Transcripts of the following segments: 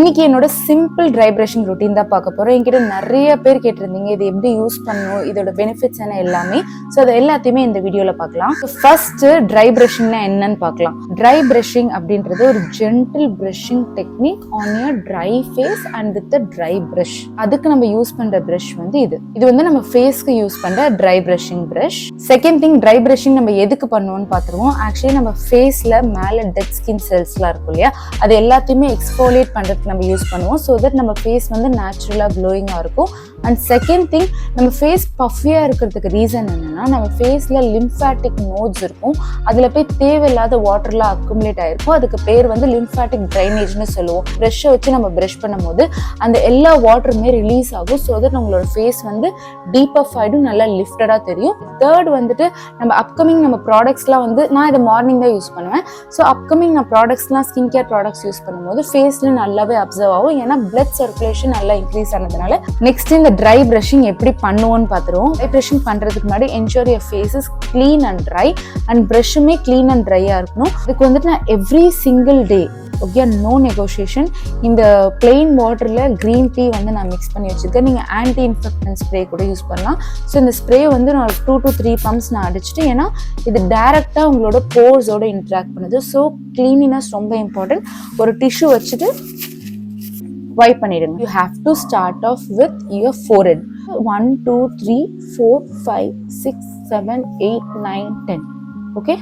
இன்னைக்கு என்னோட simple try brushing routine தான் பார்க்க போறோம். என்கிட்ட நிறைய பேர் கேட்டிருந்தீங்க இது எப்படி யூஸ் பண்ணணும், இதோட பெனிஃபிட்ஸ் என்ன எல்லாமே. ஸோ அதை எல்லாத்தையுமே இந்த வீடியோல பார்க்கலாம். ஃபர்ஸ்ட் ட்ரை பிரஷிங்னா என்னன்னு பார்க்கலாம். ட்ரை பிரஷிங் அப்படின்றது ஒரு gentle brushing technique on your dry face and with dry brush. அதுக்கு நம்ம யூஸ் பண்ற பிரஷ் வந்து இது வந்து நம்ம ஃபேஸ்க்கு யூஸ் பண்ற try brushing brush. Second thing, try brushing நம்ம எதுக்கு பண்ணுவோம்னு பார்த்துருவோம். ஆக்சுவலி நம்ம ஃபேஸ்ல மேல டெட் ஸ்கின் செல்ஸ்லாம் இருக்கும் இல்லையா, அது எல்லாத்தையுமே எக்ஸ்ஃபோலியேட் பண்றதுக்கு நம்ம யூஸ் பண்ணுவோம். ஸோ தட் நம்ம ஃபேஸ் வந்து நேச்சுரலா க்ளோயிங்கா இருக்கும். அண்ட் செகண்ட் திங், நம்ம ஃபேஸ் பஃபியா இருக்கிறதுக்கு ரீசன் என்னன்னா, நம்ம ஃபேஸ்ல லிம்ஃபாட்டிக் நோட்ஸ் இருக்கும். அதுல போய் தேவையில்லாத வாட்டர்லாம் அக்குமுலேட் ஆயிருக்கும். அதுக்கு பேர் வந்து லிம்ஃபாட்டிக் ட்ரைனேஜ்னு சொல்லுவோம். ப்ரஷ்ஷை வச்சு நம்ம ப்ரஷ் பண்ணும்போது அந்த எல்லா வாட்டருமே ரிலீஸ் ஆகும். ஸோ தட் உங்களோட ஃபேஸ் வந்து டீப்பப் ஆயிடும், நல்லா லிஃப்டடா தெரியும். தேர்ட் வந்துட்டு நம்ம அப்கமிங் நம்ம ப்ராடக்ட்ஸ்லாம் வந்து நான் இதை மார்னிங் தான் யூஸ் பண்ணுவேன். ஸோ அப்கமிங் நான் ப்ராடக்ட்ஸ்லாம் ஸ்கின் கேர் ப்ராடக்ட்ஸ் யூஸ் பண்ணும்போது ஃபேஸ்ல நல்லாவே அப்சர்வ் ஆகும். ஏன்னா பிளட் சர்க்குலேஷன் நல்லா இன்க்ரீஸ் ஆனதுனால. நெக்ஸ்ட் இந்த ட்ரை பிரஷிங் எப்படி பண்ணுவோம்னு பார்த்துருவோம். ட்ரை பிரஷிங் பண்றதுக்கு முன்னாடி ensure your face is clean and dry. And பிரஷ்ஷுமே க்ளீன் அண்ட் ட்ரையா இருக்கணும். இதுக்கு வந்துட்டு நான் every single day, okay, no negotiation, இந்த பிளெயின் வாட்டர்ல கிரீன் டீ வந்து நான் மிக்ஸ் பண்ணி வச்சிருக்கேன். நீங்க ஆன்டி இன்ஃபெக்டன்ட் ஸ்ப்ரே கூட யூஸ் பண்ணலாம். ஸோ இந்த ஸ்ப்ரே வந்து நான் 2 to 3 பம்ப்ஸ் நான் அடிச்சுட்டு, ஏன்னா இது டைரக்டா உங்களோட போர்ஸோட இன்ட்ராக்ட் பண்ணுது. ஸோ கிளீனினஸ் ரொம்ப இம்பார்ட்டன்ட். ஒரு டிஷ்யூ வச்சுட்டு வைப் பண்ணிடுங்க. You have to start off with your forehead. 1 2 3 4 5 6 7 8 9 10. Okay,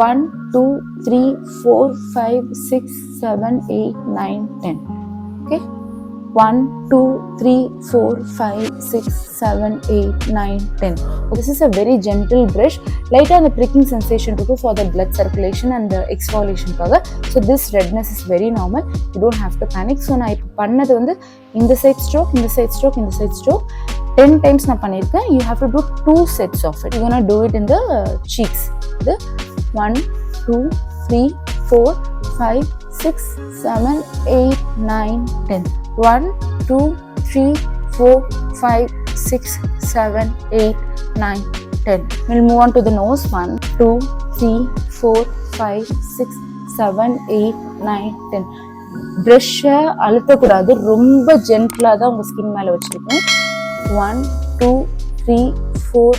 1 2 3 4 5 6 7 8 9 10. Okay, 1 2 3 4 5 6 7 8 9 10. This is a very gentle brush. Light on the pricking sensation to for the blood circulation and the exfoliation kaga. So this redness is very normal. You don't have to panic. So na ipo pannadhu vandu in the side stroke, in the side stroke, in the side stroke 10 times na pannirken. You have to do 2 sets of it. You're going to do it in the cheeks. The 1 2 3 4 5 6 7 8 9 10. 1 2 3 4 5 6 7 8 9 10. We'll move on to the nose. 1 2 3 4 5 6 7 8 9 10. ப்ரஷ்ஷை அழுத்தக்கூடாது, ரொம்ப ஜென்டிலாக தான் உங்கள் skin மேலே வச்சுருக்கேன். 1 2 3 4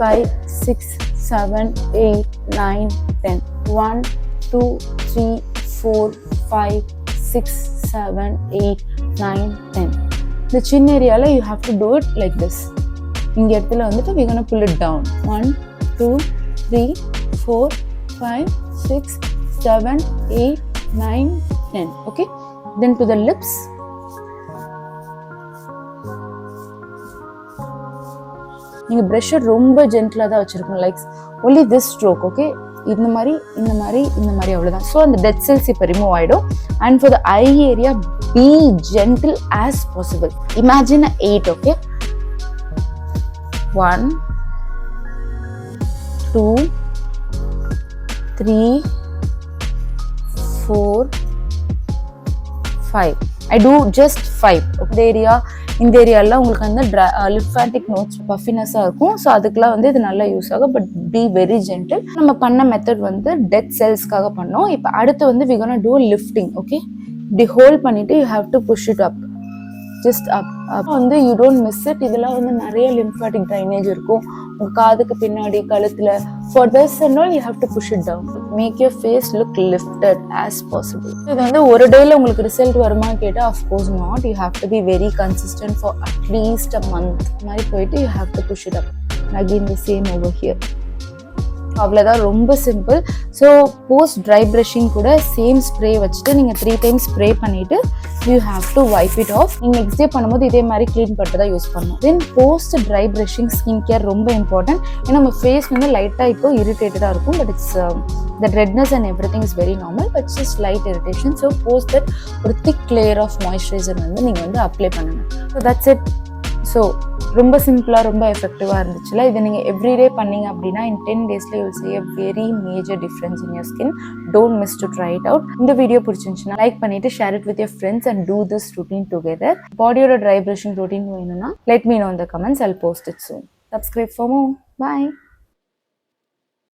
5 6 7 8 9 10. 1 2 3 4 5 6 7 8 9 10. The chin area you have to do it like this. இங்க இடத்துல வந்துட்டு we're going to pull it down. 1 2 3 4 5 6 7 8 9 10. Okay, then to the lips. நீங்க brush ரொம்ப ஜென்டிலா தான் வச்சிருக்கணும். Like only this stroke. Okay, இந்த மாதிரி அவ்வளவுதான். ஸோ அந்த டெட் செல்ஸ் இப்போ ரிமூவ் ஆயிடும். And for the I area, B gentle as possible. Imagine 8. Okay, 1 2 3 4 5. I do just 5. இந்த ஏரியாலாம் உங்களுக்கு வந்து லிம்ஃபாட்டிக் நோட்ஸ் பஃபினஸாக இருக்கும். ஸோ அதுக்கெல்லாம் வந்து இது நல்லா யூஸ் ஆகும். But be very gentle. நம்ம பண்ண மெத்தட் வந்து டெட் செல்ஸ்க்காக பண்ணோம். இப்போ அடுத்து வந்து we're gonna do lifting. Okay, இப்படி ஹோல்ட் பண்ணிட்டு you have to push it up, just up வந்து you don't miss it. இதெல்லாம் வந்து நிறைய லிம்ஃபாட்டிக் ட்ரைனேஜ் இருக்கும் உங்க காதுக்கு பின்னாடி, கழுத்துல. For this and all you have to push it down. Make your face look lifted as possible. இது வந்து ஒரு டேல உங்களுக்கு ரிசல்ட் வருமா கேட்டா of course not. You have to be very consistent for at least a month. மாதிரி போயிட்டு you have to push it up. Again the same over here. அவ்வளோதான், ரொம்ப simple. So post try brushing கூட same spray வச்சுட்டு நீங்கள் 3 times spray பண்ணிவிட்டு you have to vibe it of. நீங்கள் next day பண்ணும்போது இதே மாதிரி க்ளீன் பண்ணிட்டு தான் யூஸ் பண்ணணும். தென் post try brushing skin care ரொம்ப இம்பார்ட்டன்ட். ஏன்னா நம்ம ஃபேஸ் வந்து லைட்டாக இப்போ இரிட்டேட்டடாக இருக்கும். But it's that redness and everything is very normal, but just light irritation. So post that ஒரு thick layer of moisturizer வந்து நீங்கள் வந்து அப்ளை பண்ணுங்க. So that's it. ஸோ ரொம்ப சிம்பிளாக ரொம்ப எஃபெக்டிவாக இருந்துச்சுல. இதை நீங்கள் எவ்ரிடே பண்ணீங்க அப்படின்னா in 10 daysல you'll see a very major difference in your skin. Don't miss to try it out. இந்த வீடியோ பிடிச்சிருந்துச்சுன்னா லைக் பண்ணிட்டு share it with your friends and do this routine together. பாடியோட ட்ரை பிரஷிங் routine வேணும்னா let me know in the comments. I'll post it soon. Subscribe for more. Bye.